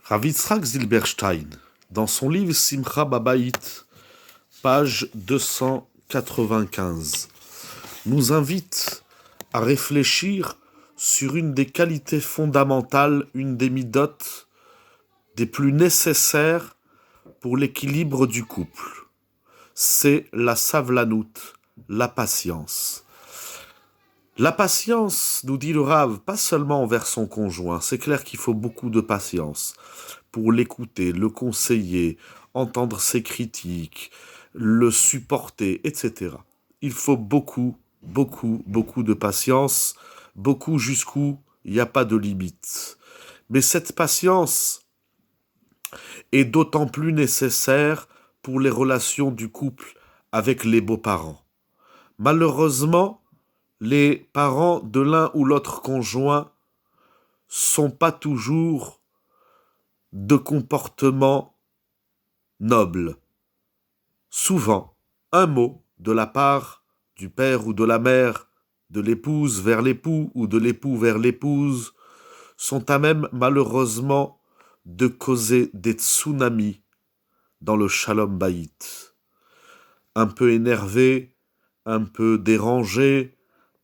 Rav Yitzhak Zilberstein, dans son livre Simcha Babayit, page 295, nous invite à réfléchir sur une des qualités fondamentales, une des midotes des plus nécessaires pour l'équilibre du couple. C'est la savlanout, la patience. La patience, nous dit le Rav, pas seulement envers son conjoint, c'est clair qu'il faut beaucoup de patience pour l'écouter, le conseiller, entendre ses critiques, le supporter, etc. Il faut beaucoup de patience, beaucoup jusqu'où il n'y a pas de limite. Mais cette patience est d'autant plus nécessaire pour les relations du couple avec les beaux-parents. Malheureusement, les parents de l'un ou l'autre conjoint sont pas toujours de comportement noble. Souvent, un mot de la part du père ou de la mère, de l'épouse vers l'époux ou de l'époux vers l'épouse, sont à même malheureusement de causer des tsunamis dans le shalom bayit. Un peu énervé, un peu dérangé,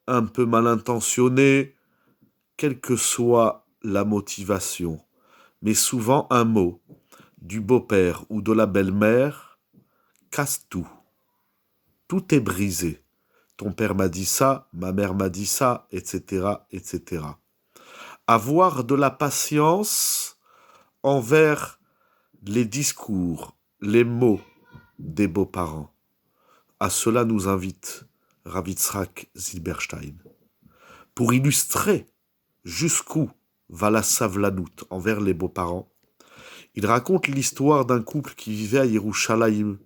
un peu mal intentionné, quelle que soit la motivation. Mais souvent un mot du beau-père ou de la belle-mère casse tout. Tout est brisé. Ton père m'a dit ça, ma mère m'a dit ça, etc., etc. Avoir de la patience envers les discours, les mots des beaux-parents. À cela nous invite Rav Yitzhak Zilberstein. Pour illustrer jusqu'où va la savlanout envers les beaux-parents, il raconte l'histoire d'un couple qui vivait à Yerushalayim,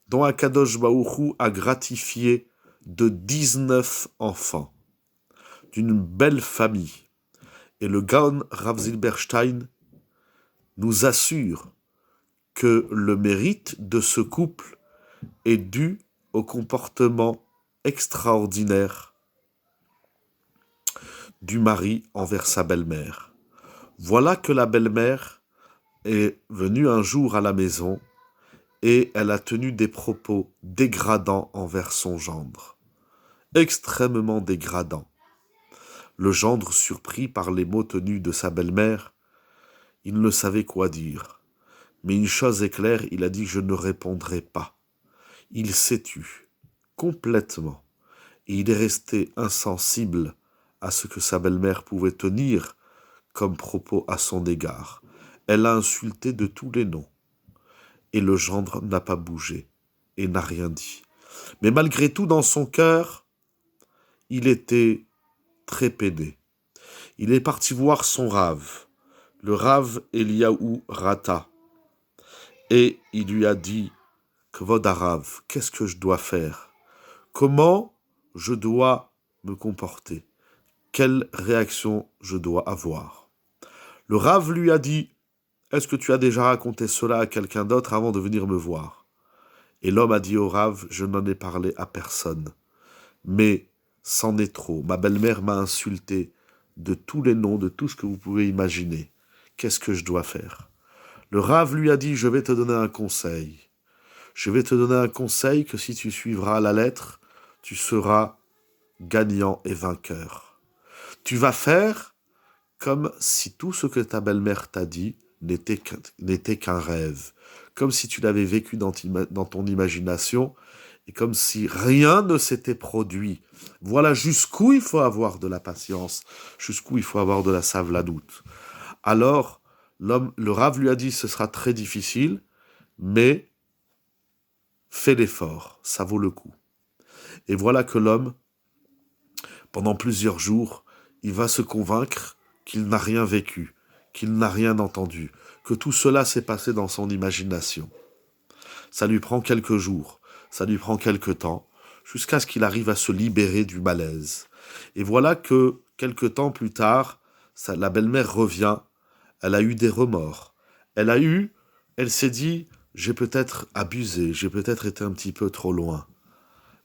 dont Akadosh Baruch Hu a gratifié de 19 enfants, d'une belle famille. Et le Gaon Rav Zilberstein nous assure que le mérite de ce couple est dû au comportement extraordinaire du mari envers sa belle-mère. Voilà que la belle-mère est venue un jour à la maison et elle a tenu des propos dégradants envers son gendre. Extrêmement dégradants. Le gendre, surpris par les mots tenus de sa belle-mère, il ne savait quoi dire. Mais une chose est claire, il a dit « je ne répondrai pas ». Il s'est tu, complètement. Et il est resté insensible à ce que sa belle-mère pouvait tenir comme propos à son égard. Elle a insulté de tous les noms. Et le gendre n'a pas bougé et n'a rien dit. Mais malgré tout, dans son cœur, il était très peiné. Il est parti voir son Rav, le Rav Eliaou Rata, et il lui a dit « Kvod Harav, qu'est-ce que je dois faire? Comment je dois me comporter? Quelle réaction je dois avoir ?» Le Rav lui a dit « Est-ce que tu as déjà raconté cela à quelqu'un d'autre avant de venir me voir ?» Et l'homme a dit au Rav « Je n'en ai parlé à personne. Mais c'en est trop. Ma belle-mère m'a insulté de tous les noms, de tout ce que vous pouvez imaginer. Qu'est-ce que je dois faire ?» Le Rav lui a dit « Je vais te donner un conseil. Je vais te donner un conseil que si tu suivras à la lettre, tu seras gagnant et vainqueur. Tu vas faire comme si tout ce que ta belle-mère t'a dit n'était qu'un rêve, comme si tu l'avais vécu dans ton imagination et comme si rien ne s'était produit. Voilà jusqu'où il faut avoir de la patience, jusqu'où il faut avoir de la savlanout. » Alors, le Rav lui a dit « Ce sera très difficile, mais fais l'effort, ça vaut le coup. » Et voilà que l'homme, pendant plusieurs jours, il va se convaincre qu'il n'a rien vécu, qu'il n'a rien entendu, que tout cela s'est passé dans son imagination. Ça lui prend quelques jours, ça lui prend quelques temps, jusqu'à ce qu'il arrive à se libérer du malaise. Et voilà que, quelques temps plus tard, la belle-mère revient, elle a eu des remords. Elle s'est dit, j'ai peut-être abusé, j'ai peut-être été un petit peu trop loin.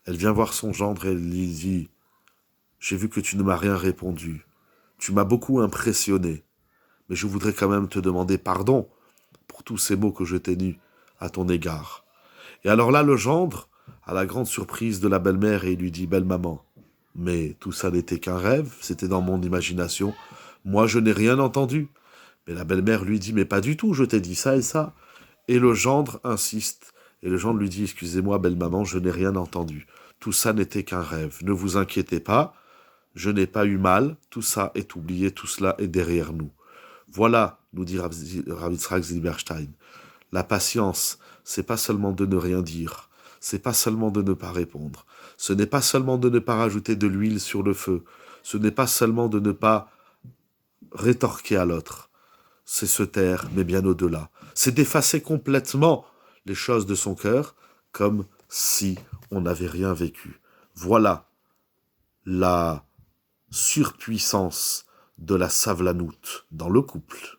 Elle vient voir son gendre et elle lui dit, j'ai vu que tu ne m'as rien répondu. Tu m'as beaucoup impressionné. mais je voudrais quand même te demander pardon pour tous ces mots que je t'ai nus à ton égard. Et alors là, le gendre, à la grande surprise de la belle-mère, et il lui dit, belle maman, mais tout ça n'était qu'un rêve, c'était dans mon imagination, moi je n'ai rien entendu. Mais la belle-mère lui dit, mais pas du tout, je t'ai dit ça et ça. Et le gendre insiste, et le gendre lui dit, excusez-moi, belle maman, je n'ai rien entendu. Tout ça n'était qu'un rêve, ne vous inquiétez pas, je n'ai pas eu mal, tout ça est oublié, tout cela est derrière nous. Voilà, nous dit Rav Yitzhak Zilberstein, la patience, c'est pas seulement de ne rien dire, c'est pas seulement de ne pas répondre, ce n'est pas seulement de ne pas rajouter de l'huile sur le feu, ce n'est pas seulement de ne pas rétorquer à l'autre, c'est se taire, mais bien au-delà. C'est d'effacer complètement les choses de son cœur, comme si on n'avait rien vécu. Voilà la surpuissance de la savlanoute dans le couple.